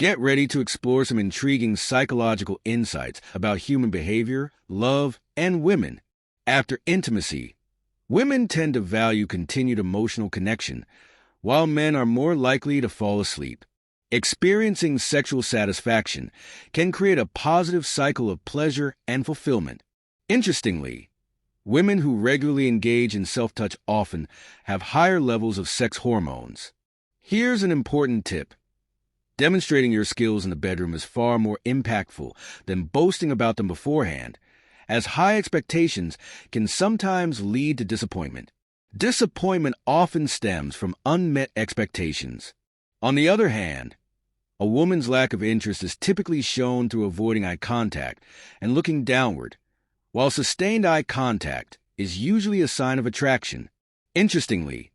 Get ready to explore some intriguing psychological insights about human behavior, love, and women. After intimacy, women tend to value continued emotional connection, while men are more likely to fall asleep. Experiencing sexual satisfaction can create a positive cycle of pleasure and fulfillment. Interestingly, women who regularly engage in self-touch often have higher levels of sex hormones. Here's an important tip. Demonstrating your skills in the bedroom is far more impactful than boasting about them beforehand, as high expectations can sometimes lead to disappointment. Disappointment often stems from unmet expectations. On the other hand, a woman's lack of interest is typically shown through avoiding eye contact and looking downward, while sustained eye contact is usually a sign of attraction. Interestingly,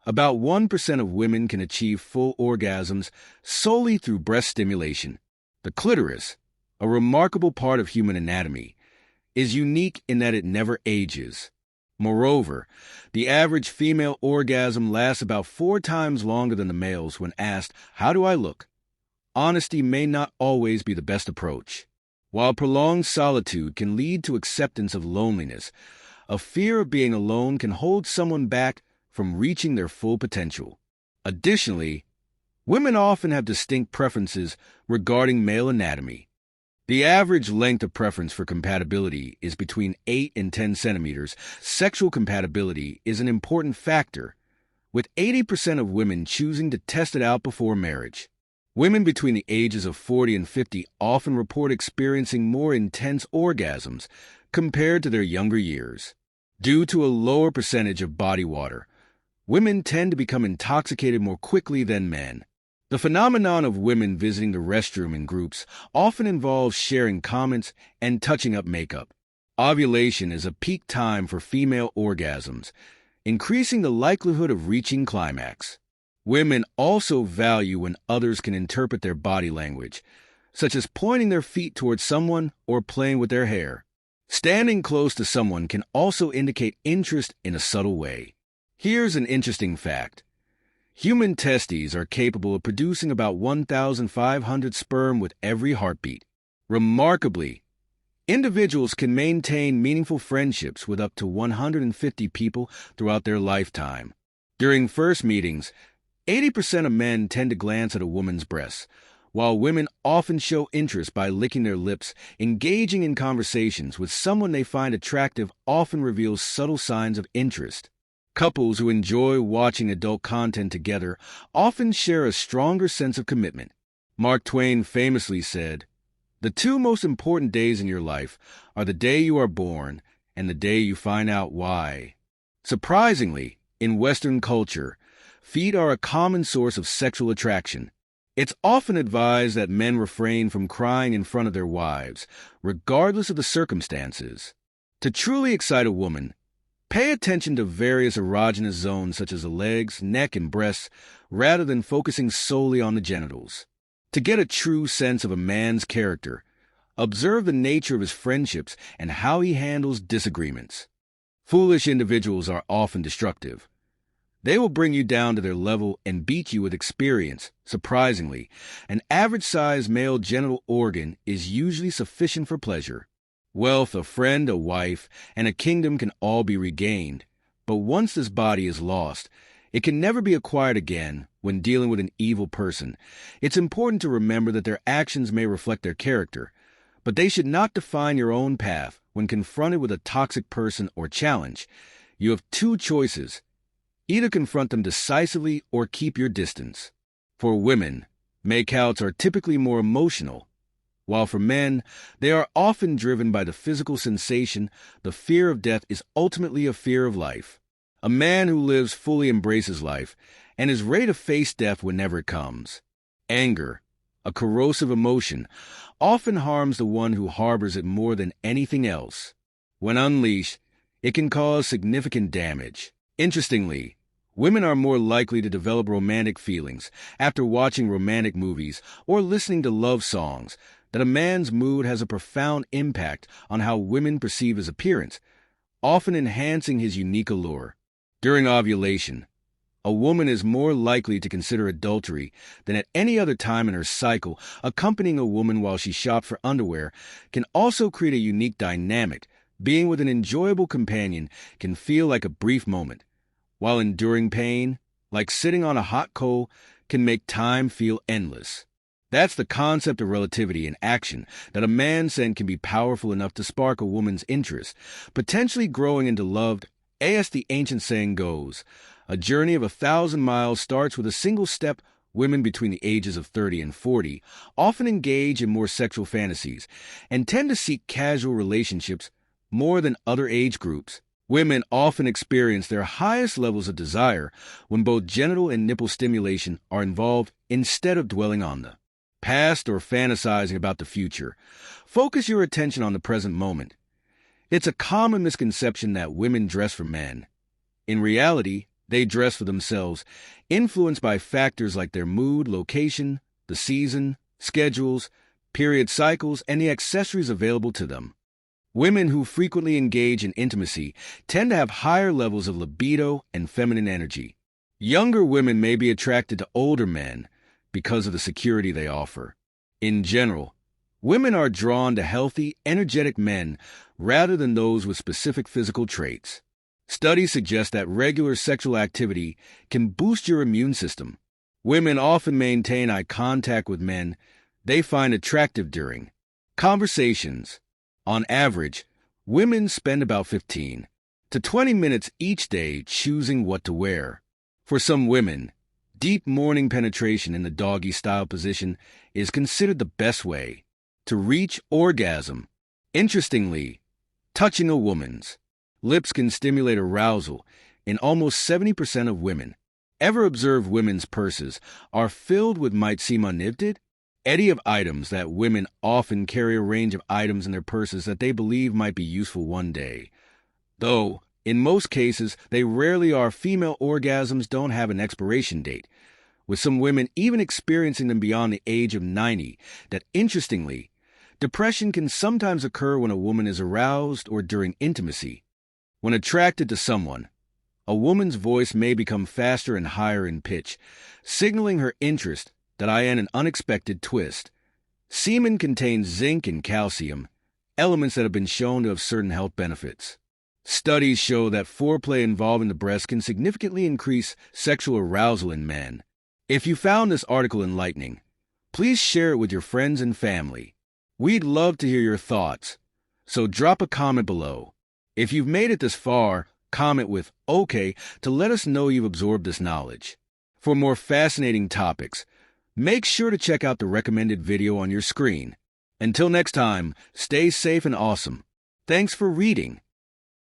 about 1% of women can achieve full orgasms solely through breast stimulation. The clitoris, a remarkable part of human anatomy, is unique in that it never ages. Moreover, the average female orgasm lasts about 4 times longer than the male's when asked, "How do I look?" Honesty may not always be the best approach. While prolonged solitude can lead to acceptance of loneliness, a fear of being alone can hold someone back from reaching their full potential. Additionally, women often have distinct preferences regarding male anatomy. The average length of preference for compatibility is between 8 and 10 centimeters. Sexual compatibility is an important factor, with 80% of women choosing to test it out before marriage. Women between the ages of 40 and 50 often report experiencing more intense orgasms compared to their younger years. Due to a lower percentage of body water, women tend to become intoxicated more quickly than men. The phenomenon of women visiting the restroom in groups often involves sharing comments and touching up makeup. Ovulation is a peak time for female orgasms, increasing the likelihood of reaching climax. Women also value when others can interpret their body language, such as pointing their feet towards someone or playing with their hair. Standing close to someone can also indicate interest in a subtle way. Here's an interesting fact. Human testes are capable of producing about 1,500 sperm with every heartbeat. Remarkably, individuals can maintain meaningful friendships with up to 150 people throughout their lifetime. During first meetings, 80% of men tend to glance at a woman's breasts, while women often show interest by licking their lips. Engaging in conversations with someone they find attractive often reveals subtle signs of interest. Couples who enjoy watching adult content together often share a stronger sense of commitment. Mark Twain famously said, "The 2 most important days in your life are the day you are born and the day you find out why." Surprisingly, in Western culture, feet are a common source of sexual attraction. It's often advised that men refrain from crying in front of their wives, regardless of the circumstances. To truly excite a woman, pay attention to various erogenous zones such as the legs, neck, and breasts, rather than focusing solely on the genitals. To get a true sense of a man's character, observe the nature of his friendships and how he handles disagreements. Foolish individuals are often destructive. They will bring you down to their level and beat you with experience. Surprisingly, an average-sized male genital organ is usually sufficient for pleasure. Wealth, a friend, a wife, and a kingdom can all be regained, but once this body is lost, it can never be acquired again. When dealing with an evil person, it's important to remember that their actions may reflect their character, but they should not define your own path. When confronted with a toxic person or challenge, you have 2 choices. Either confront them decisively or keep your distance. For women, makeouts are typically more emotional, while for men, they are often driven by the physical sensation. The fear of death is ultimately a fear of life. A man who lives fully embraces life and is ready to face death whenever it comes. Anger, a corrosive emotion, often harms the one who harbors it more than anything else. When unleashed, it can cause significant damage. Interestingly, women are more likely to develop romantic feelings after watching romantic movies or listening to love songs. That a man's mood has a profound impact on how women perceive his appearance, often enhancing his unique allure. During ovulation, A woman is more likely to consider adultery than at any other time in her cycle. Accompanying a woman while she shops for underwear can also create a unique dynamic. Being with an enjoyable companion can feel like a brief moment, while enduring pain, like sitting on a hot coal, can make time feel endless. That's the concept of relativity in action, that a man's scent can be powerful enough to spark a woman's interest, potentially growing into love. As the ancient saying goes, a journey of 1,000 miles starts with a single step. Women between the ages of 30 and 40 often engage in more sexual fantasies and tend to seek casual relationships more than other age groups. Women often experience their highest levels of desire when both genital and nipple stimulation are involved instead of dwelling on the past or fantasizing about the future. Focus your attention on the present moment. It's a common misconception that women dress for men. In reality, they dress for themselves, influenced by factors like their mood, location, the season, schedules, period cycles, and the accessories available to them. Women who frequently engage in intimacy tend to have higher levels of libido and feminine energy. Younger women may be attracted to older men because of the security they offer. In general, women are drawn to healthy, energetic men rather than those with specific physical traits. Studies suggest that regular sexual activity can boost your immune system. Women often maintain eye contact with men they find attractive during conversations. On average, women spend about 15 to 20 minutes each day choosing what to wear. For some women, deep morning penetration in the doggy-style position is considered the best way to reach orgasm. Interestingly, touching a woman's lips can stimulate arousal in almost 70% of women. Ever observe women's purses are filled with might seem uninvited eddy of items that women often carry a range of items in their purses that they believe might be useful one day. Though, in most cases, they rarely are. Female orgasms don't have an expiration date, with some women even experiencing them beyond the age of 90. That interestingly, depression can sometimes occur when a woman is aroused or during intimacy. When attracted to someone, a woman's voice may become faster and higher in pitch, signaling her interest that I am an unexpected twist. Semen contains zinc and calcium, elements that have been shown to have certain health benefits. Studies show that foreplay involving the breast can significantly increase sexual arousal in men. If you found this article enlightening, please share it with your friends and family. We'd love to hear your thoughts, so drop a comment below. If you've made it this far, comment with OK to let us know you've absorbed this knowledge. For more fascinating topics, make sure to check out the recommended video on your screen. Until next time, stay safe and awesome. Thanks for reading.